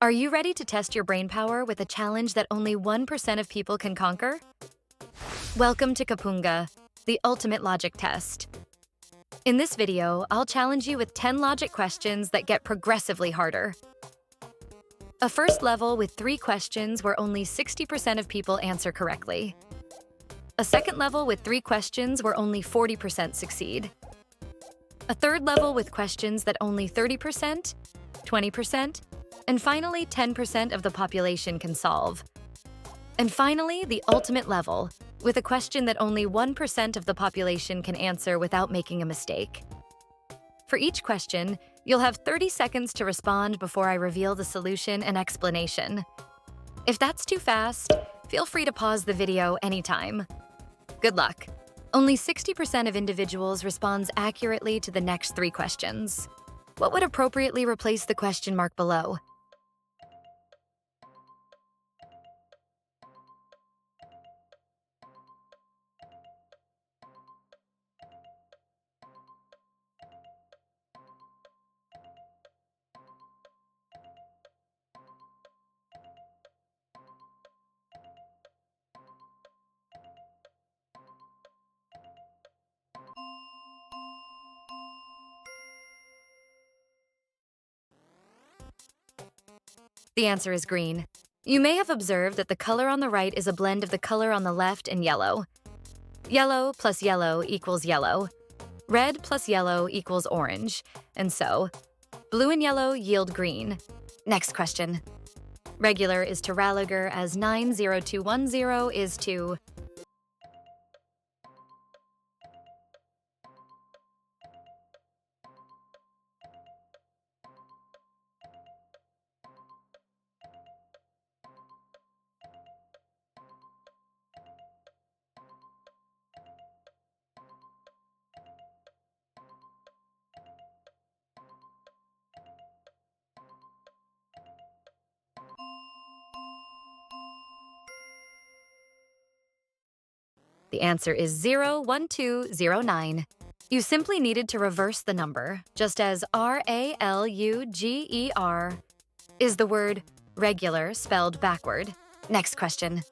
Are you ready to test your brain power with a challenge that only 1% of people can conquer? Welcome to Kapunga, the ultimate logic test. In this video, I'll challenge you with 10 logic questions that get progressively harder. A first level with 3 questions where only 60% of people answer correctly. A second level with 3 questions where only 40% succeed. A third level with questions that only 30%, 20%, and finally 10% of the population can solve. And finally, the ultimate level, with a question that only 1% of the population can answer without making a mistake. For each question, you'll have 30 seconds to respond before I reveal the solution and explanation. If that's too fast, feel free to pause the video anytime. Good luck. Only 60% of individuals responds accurately to the next 3 questions. What would appropriately replace the question mark below? The answer is green. You may have observed that the color on the right is a blend of the color on the left and yellow. Yellow plus yellow equals yellow. Red plus yellow equals orange. And so, blue and yellow yield green. Next question. Regular is to Ralliger as 90210 is to... The answer is 01209. You simply needed to reverse the number, just as RALUGER is the word regular spelled backward. Next question.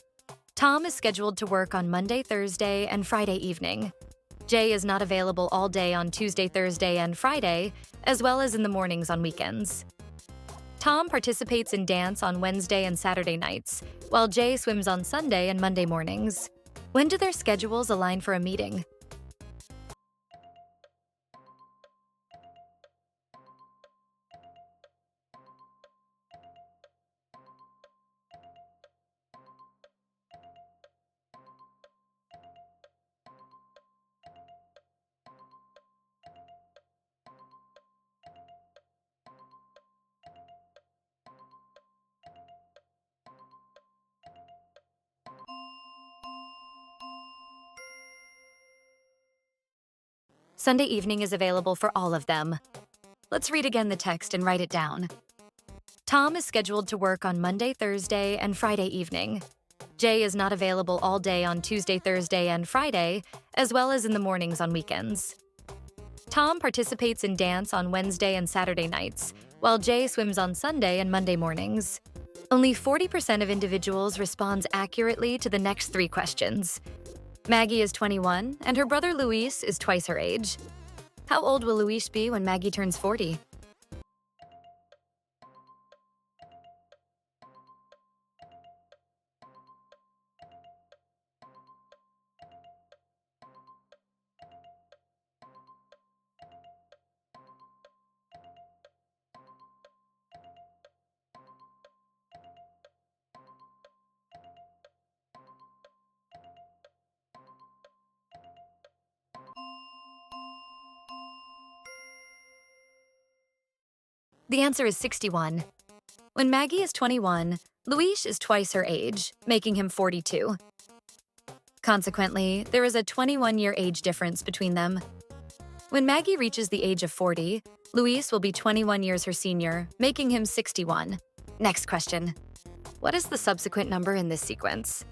Tom is scheduled to work on Monday, Thursday, and Friday evening. Jay is not available all day on Tuesday, Thursday, and Friday, as well as in the mornings on weekends. Tom participates in dance on Wednesday and Saturday nights, while Jay swims on Sunday and Monday mornings. When do their schedules align for a meeting? Sunday evening is available for all of them. Let's read again the text and write it down. Tom is scheduled to work on Monday, Thursday, and Friday evening. Jay is not available all day on Tuesday, Thursday, and Friday, as well as in the mornings on weekends. Tom participates in dance on Wednesday and Saturday nights, while Jay swims on Sunday and Monday mornings. Only 40% of individuals responds accurately to the next 3 questions. Maggie is 21, and her brother Luis is twice her age. How old will Luis be when Maggie turns 40? The answer is 61. When Maggie is 21, Luis is twice her age, making him 42. Consequently, there is a 21-year age difference between them. When Maggie reaches the age of 40, Luis will be 21 years her senior, making him 61. Next question. What is the subsequent number in this sequence?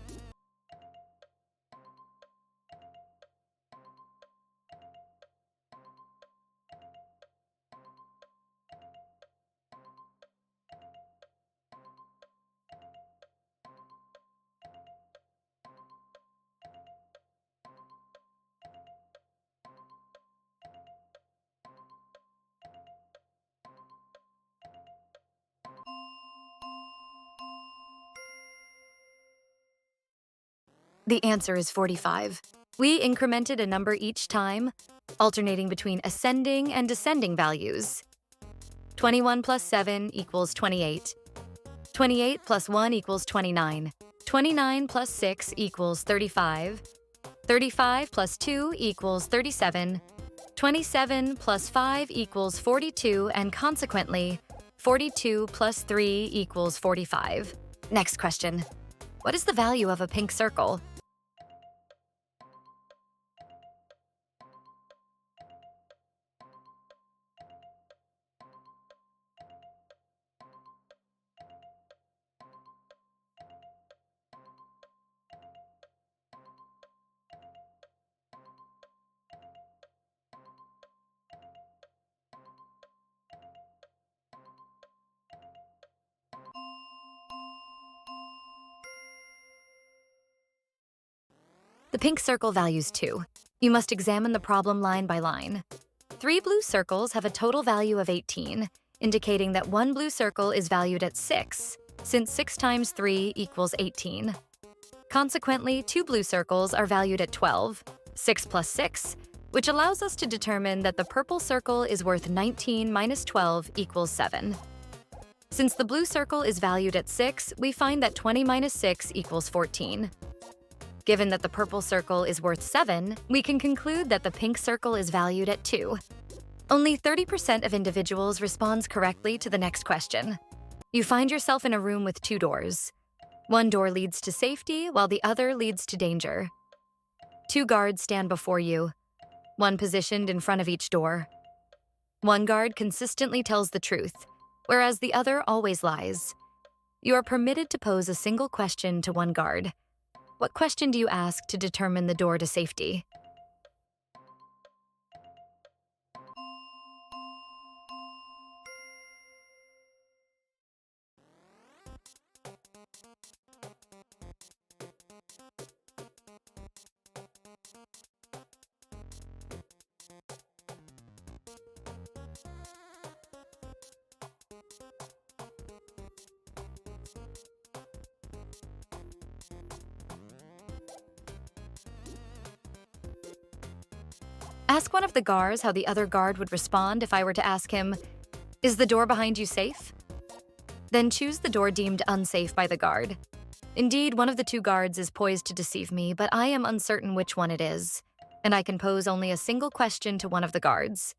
The answer is 45. We incremented a number each time, alternating between ascending and descending values. 21 plus 7 equals 28. 28 plus 1 equals 29. 29 plus 6 equals 35. 35 plus 2 equals 37. 27 plus 5 equals 42, and consequently, 42 plus 3 equals 45. Next question. What is the value of a pink circle? The pink circle values 2. You must examine the problem line by line. 3 blue circles have a total value of 18, indicating that 1 blue circle is valued at 6, since 6 times 3 equals 18. Consequently, 2 blue circles are valued at 12, 6 plus 6, which allows us to determine that the purple circle is worth 19 minus 12 equals 7. Since the blue circle is valued at 6, we find that 20 minus 6 equals 14. Given that the purple circle is worth 7, we can conclude that the pink circle is valued at 2. Only 30% of individuals responds correctly to the next question. You find yourself in a room with 2 doors. One door leads to safety, while the other leads to danger. 2 guards stand before you, one positioned in front of each door. One guard consistently tells the truth, whereas the other always lies. You are permitted to pose a single question to one guard. What question do you ask to determine the door to safety? Ask one of the guards how the other guard would respond if I were to ask him, "Is the door behind you safe?" Then choose the door deemed unsafe by the guard. Indeed, one of the 2 guards is poised to deceive me, but I am uncertain which one it is, and I can pose only a single question to one of the guards.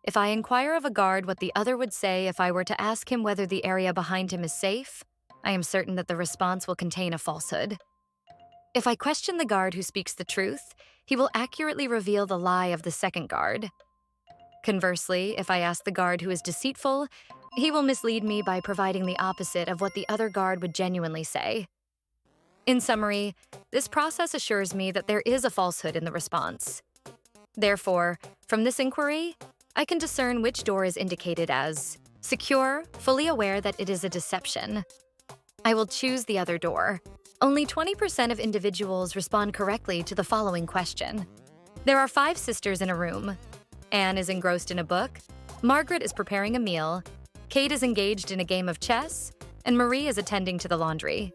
If I inquire of a guard what the other would say if I were to ask him whether the area behind him is safe, I am certain that the response will contain a falsehood. If I question the guard who speaks the truth, he will accurately reveal the lie of the second guard. Conversely, if I ask the guard who is deceitful, he will mislead me by providing the opposite of what the other guard would genuinely say. In summary, this process assures me that there is a falsehood in the response. Therefore, from this inquiry, I can discern which door is indicated as secure, fully aware that it is a deception. I will choose the other door. Only 20% of individuals respond correctly to the following question. There are 5 sisters in a room. Anne is engrossed in a book, Margaret is preparing a meal, Kate is engaged in a game of chess, and Marie is attending to the laundry.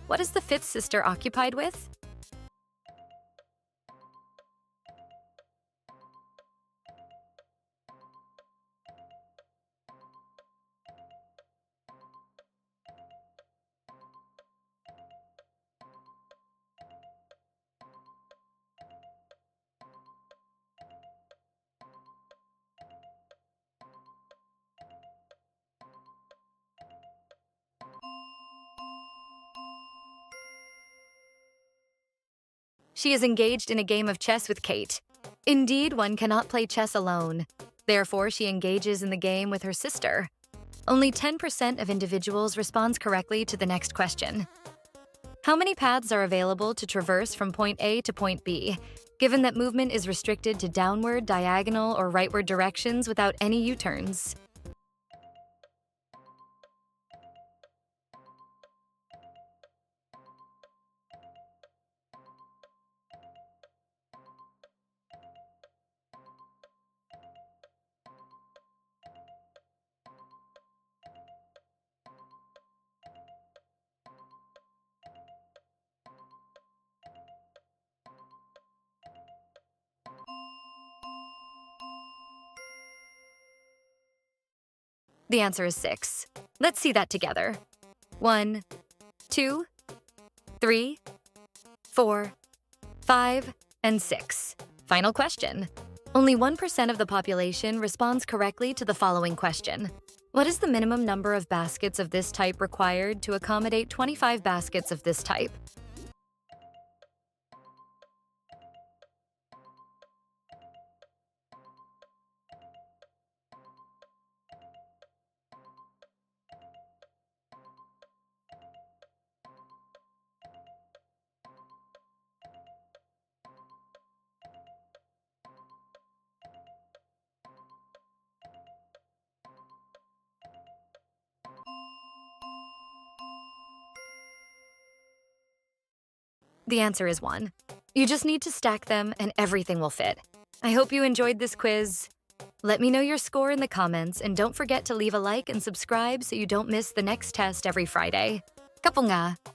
What is the 5th sister occupied with? She is engaged in a game of chess with Kate. Indeed, one cannot play chess alone. Therefore, she engages in the game with her sister. Only 10% of individuals responds correctly to the next question. How many paths are available to traverse from point A to point B, given that movement is restricted to downward, diagonal, or rightward directions without any U-turns? The answer is 6. Let's see that together. 1, 2, 3, 4, 5, and 6. Final question. Only 1% of the population responds correctly to the following question. What is the minimum number of baskets of this type required to accommodate 25 baskets of this type? The answer is 1. You just need to stack them and everything will fit. I hope you enjoyed this quiz. Let me know your score in the comments and don't forget to leave a like and subscribe so you don't miss the next test every Friday. Kapunga!